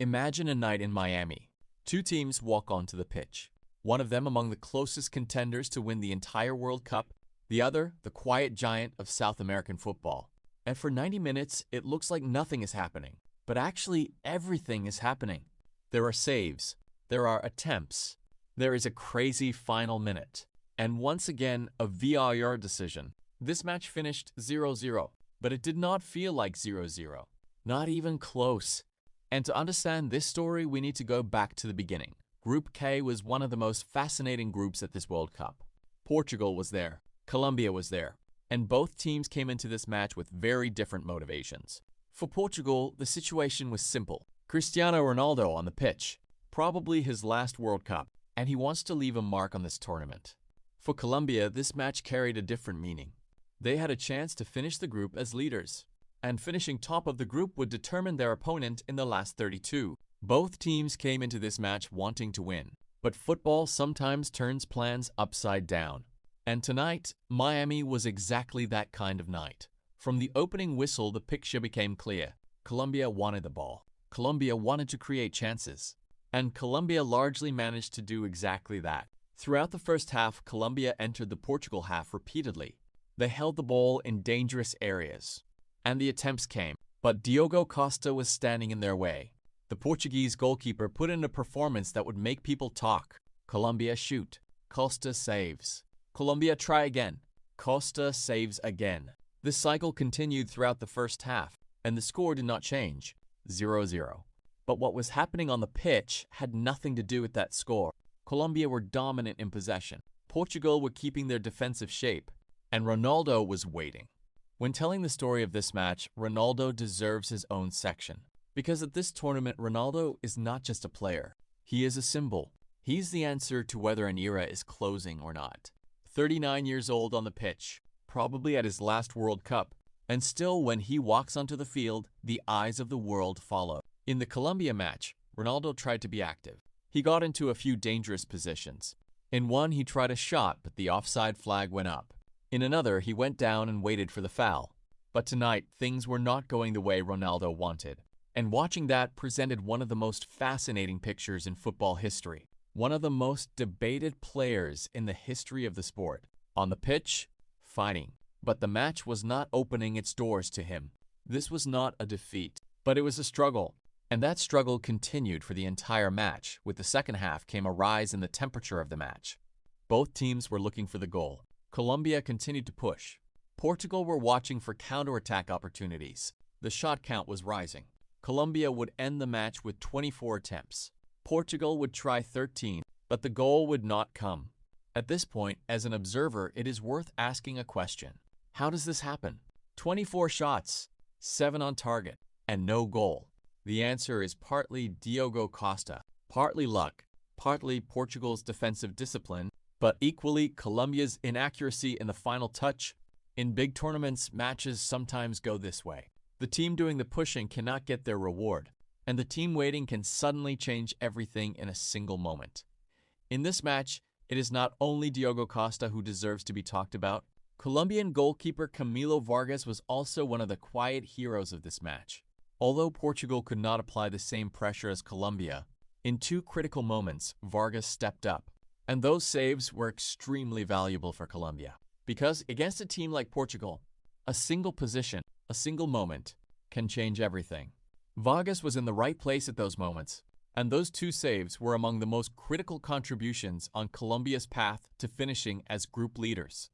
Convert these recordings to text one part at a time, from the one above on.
Imagine a night in Miami. Two teams walk onto the pitch. One of them among the closest contenders to win the entire World Cup, the other the quiet giant of South American football. And for 90 minutes, it looks like nothing is happening. But actually, everything is happening. There are saves. There are attempts. There is a crazy final minute. And once again, a VAR decision. This match finished 0-0, but it did not feel like 0-0. Not even close. And to understand this story, we need to go back to the beginning. Group K was one of the most fascinating groups at this World Cup. Portugal was there. Colombia was there. And both teams came into this match with very different motivations. For Portugal, the situation was simple. Cristiano Ronaldo on the pitch. Probably his last World Cup, and he wants to leave a mark on this tournament. For Colombia, this match carried a different meaning. They had a chance to finish the group as leaders, and finishing top of the group would determine their opponent in the last 32. Both teams came into this match wanting to win, but football sometimes turns plans upside down. And tonight, Miami was exactly that kind of night. From the opening whistle, the picture became clear. Colombia wanted the ball. Colombia wanted to create chances. And Colombia largely managed to do exactly that. Throughout the first half, Colombia entered the Portugal half repeatedly. They held the ball in dangerous areas. And the attempts came, but Diogo Costa was standing in their way. The Portuguese goalkeeper put in a performance that would make people talk. Colombia shoot. Costa saves. Colombia try again. Costa saves again. This cycle continued throughout the first half, and the score did not change, 0-0. But what was happening on the pitch had nothing to do with that score. Colombia were dominant in possession. Portugal were keeping their defensive shape, and Ronaldo was waiting. When telling the story of this match, Ronaldo deserves his own section. Because at this tournament, Ronaldo is not just a player. He is a symbol. He's the answer to whether an era is closing or not. 39 years old on the pitch, probably at his last World Cup, and still when he walks onto the field, the eyes of the world follow. In the Colombia match, Ronaldo tried to be active. He got into a few dangerous positions. In one, he tried a shot, but the offside flag went up. In another, he went down and waited for the foul. But tonight, things were not going the way Ronaldo wanted. And watching that presented one of the most fascinating pictures in football history. One of the most debated players in the history of the sport. On the pitch, fighting. But the match was not opening its doors to him. This was not a defeat, but it was a struggle. And that struggle continued for the entire match. With the second half came a rise in the temperature of the match. Both teams were looking for the goal. Colombia continued to push. Portugal were watching for counterattack opportunities. The shot count was rising. Colombia would end the match with 24 attempts. Portugal would try 13, but the goal would not come. At this point, as an observer, it is worth asking a question. How does this happen? 24 shots, 7 on target, and no goal. The answer is partly Diogo Costa, partly luck, partly Portugal's defensive discipline, but equally Colombia's inaccuracy in the final touch. In big tournaments, matches sometimes go this way. The team doing the pushing cannot get their reward, and the team waiting can suddenly change everything in a single moment. In this match, it is not only Diogo Costa who deserves to be talked about. Colombian goalkeeper Camilo Vargas was also one of the quiet heroes of this match. Although Portugal could not apply the same pressure as Colombia, in two critical moments, Vargas stepped up. And those saves were extremely valuable for Colombia. Because against a team like Portugal, a single position, a single moment, can change everything. Vargas was in the right place at those moments, and those two saves were among the most critical contributions on Colombia's path to finishing as group leaders.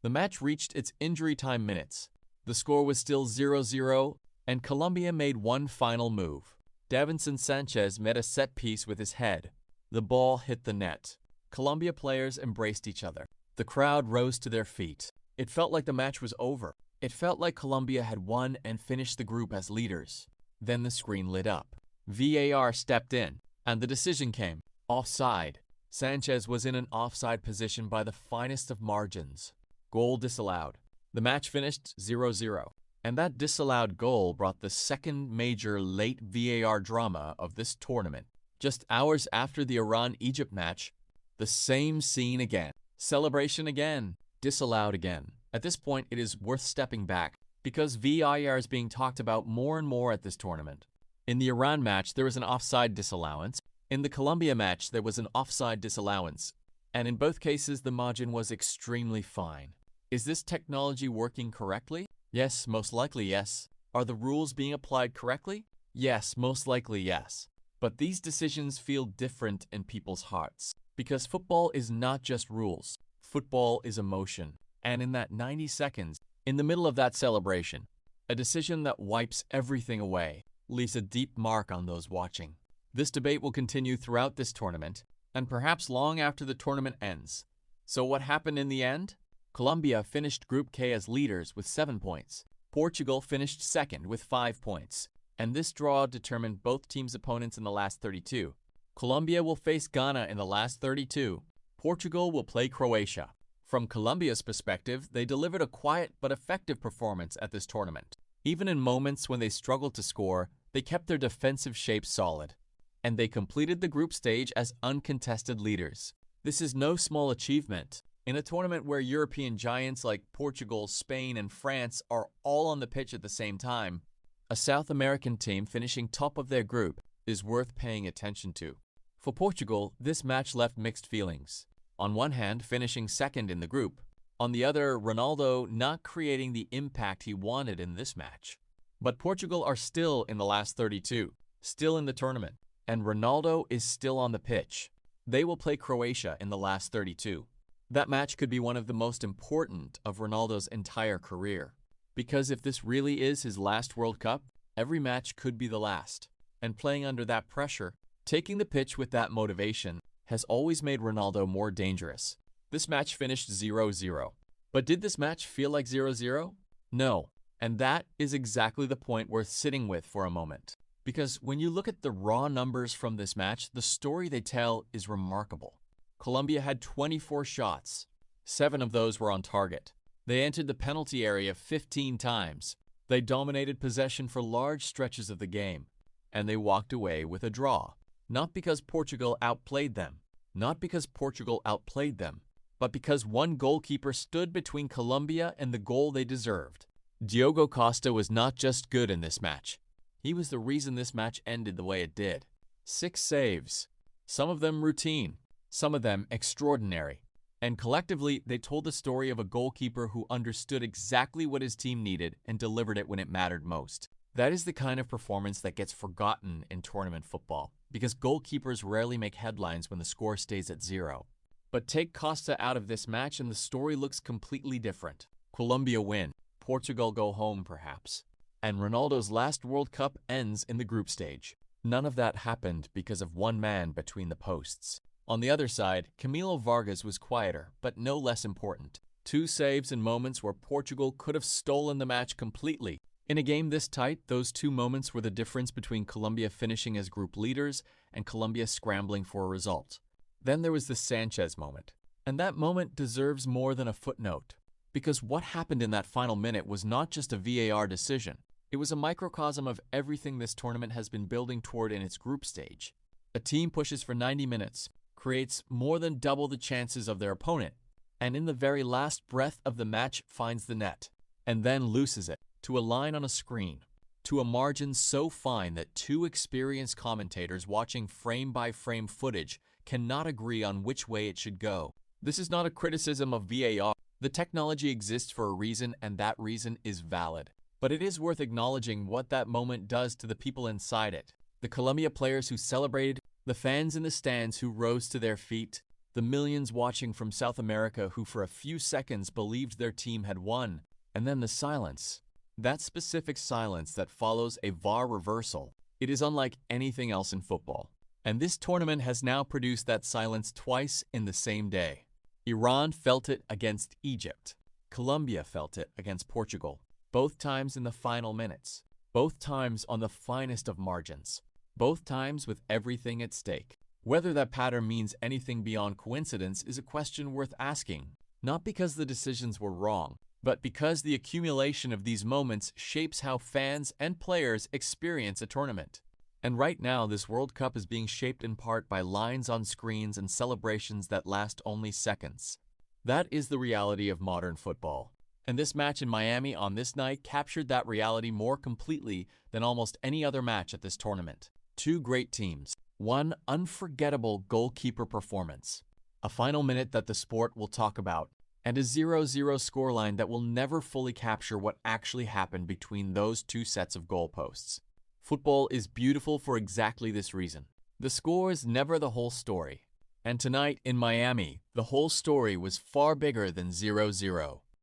The match reached its injury time minutes. The score was still 0-0, and Colombia made one final move. Davinson Sanchez met a set piece with his head. The ball hit the net. Colombia players embraced each other. The crowd rose to their feet. It felt like the match was over. It felt like Colombia had won and finished the group as leaders. Then the screen lit up. VAR stepped in, and the decision came. Offside. Sanchez was in an offside position by the finest of margins. Goal disallowed. The match finished 0-0. And that disallowed goal brought the second major late VAR drama of this tournament. Just hours after the Iran-Egypt match, the same scene again. Celebration again. Disallowed again. At this point, it is worth stepping back because VAR is being talked about more and more at this tournament. In the Iran match, there was an offside disallowance. In the Colombia match, there was an offside disallowance. And in both cases, the margin was extremely fine. Is this technology working correctly? Yes, most likely yes. Are the rules being applied correctly? Yes, most likely yes. But these decisions feel different in people's hearts. Because football is not just rules. Football is emotion. And in that 90 seconds, in the middle of that celebration, a decision that wipes everything away leaves a deep mark on those watching. This debate will continue throughout this tournament, and perhaps long after the tournament ends. So what happened in the end? Colombia finished Group K as leaders with 7 points. Portugal finished second with 5 points. And this draw determined both teams' opponents in the last 32. Colombia will face Ghana in the last 32. Portugal will play Croatia. From Colombia's perspective, they delivered a quiet but effective performance at this tournament. Even in moments when they struggled to score, they kept their defensive shape solid. And they completed the group stage as uncontested leaders. This is no small achievement. In a tournament where European giants like Portugal, Spain, and France are all on the pitch at the same time, a South American team finishing top of their group is worth paying attention to. For Portugal, this match left mixed feelings. On one hand, finishing second in the group. On the other, Ronaldo not creating the impact he wanted in this match. But Portugal are still in the last 32, still in the tournament, and Ronaldo is still on the pitch. They will play Croatia in the last 32. That match could be one of the most important of Ronaldo's entire career. Because if this really is his last World Cup, every match could be the last. And playing under that pressure, taking the pitch with that motivation, has always made Ronaldo more dangerous. This match finished 0-0. But did this match feel like 0-0? No. And that is exactly the point worth sitting with for a moment. Because when you look at the raw numbers from this match, the story they tell is remarkable. Colombia had 24 shots. 7 of those were on target. They entered the penalty area 15 times. They dominated possession for large stretches of the game. And they walked away with a draw. Not because Portugal outplayed them. Not because Portugal outplayed them. But because one goalkeeper stood between Colombia and the goal they deserved. Diogo Costa was not just good in this match. He was the reason this match ended the way it did. 6 saves. Some of them routine. Some of them extraordinary. And collectively, they told the story of a goalkeeper who understood exactly what his team needed and delivered it when it mattered most. That is the kind of performance that gets forgotten in tournament football, because goalkeepers rarely make headlines when the score stays at 0. But take Costa out of this match and the story looks completely different. Colombia win. Portugal go home, perhaps. And Ronaldo's last World Cup ends in the group stage. None of that happened because of one man between the posts. On the other side, Camilo Vargas was quieter, but no less important. 2 saves in moments where Portugal could have stolen the match completely. In a game this tight, those 2 moments were the difference between Colombia finishing as group leaders and Colombia scrambling for a result. Then there was the Sanchez moment. And that moment deserves more than a footnote. Because what happened in that final minute was not just a VAR decision. It was a microcosm of everything this tournament has been building toward in its group stage. A team pushes for 90 minutes, creates more than double the chances of their opponent, and in the very last breath of the match finds the net, and then loses it to a line on a screen, to a margin so fine that 2 experienced commentators watching frame-by-frame footage cannot agree on which way it should go. This is not a criticism of VAR. The technology exists for a reason, and that reason is valid. But it is worth acknowledging what that moment does to the people inside it. The Colombia players who celebrated, the fans in the stands who rose to their feet, the millions watching from South America who for a few seconds believed their team had won, and then the silence. That specific silence that follows a VAR reversal, it is unlike anything else in football. And this tournament has now produced that silence twice in the same day. Iran felt it against Egypt. Colombia felt it against Portugal. Both times in the final minutes. Both times on the finest of margins. Both times with everything at stake. Whether that pattern means anything beyond coincidence is a question worth asking. Not because the decisions were wrong, but because the accumulation of these moments shapes how fans and players experience a tournament. And right now, this World Cup is being shaped in part by lines on screens and celebrations that last only seconds. That is the reality of modern football. And this match in Miami on this night captured that reality more completely than almost any other match at this tournament. Two great teams, one unforgettable goalkeeper performance, a final minute that the sport will talk about, and a 0-0 scoreline that will never fully capture what actually happened between those two sets of goalposts. Football is beautiful for exactly this reason. The score is never the whole story. And tonight in Miami, the whole story was far bigger than 0-0.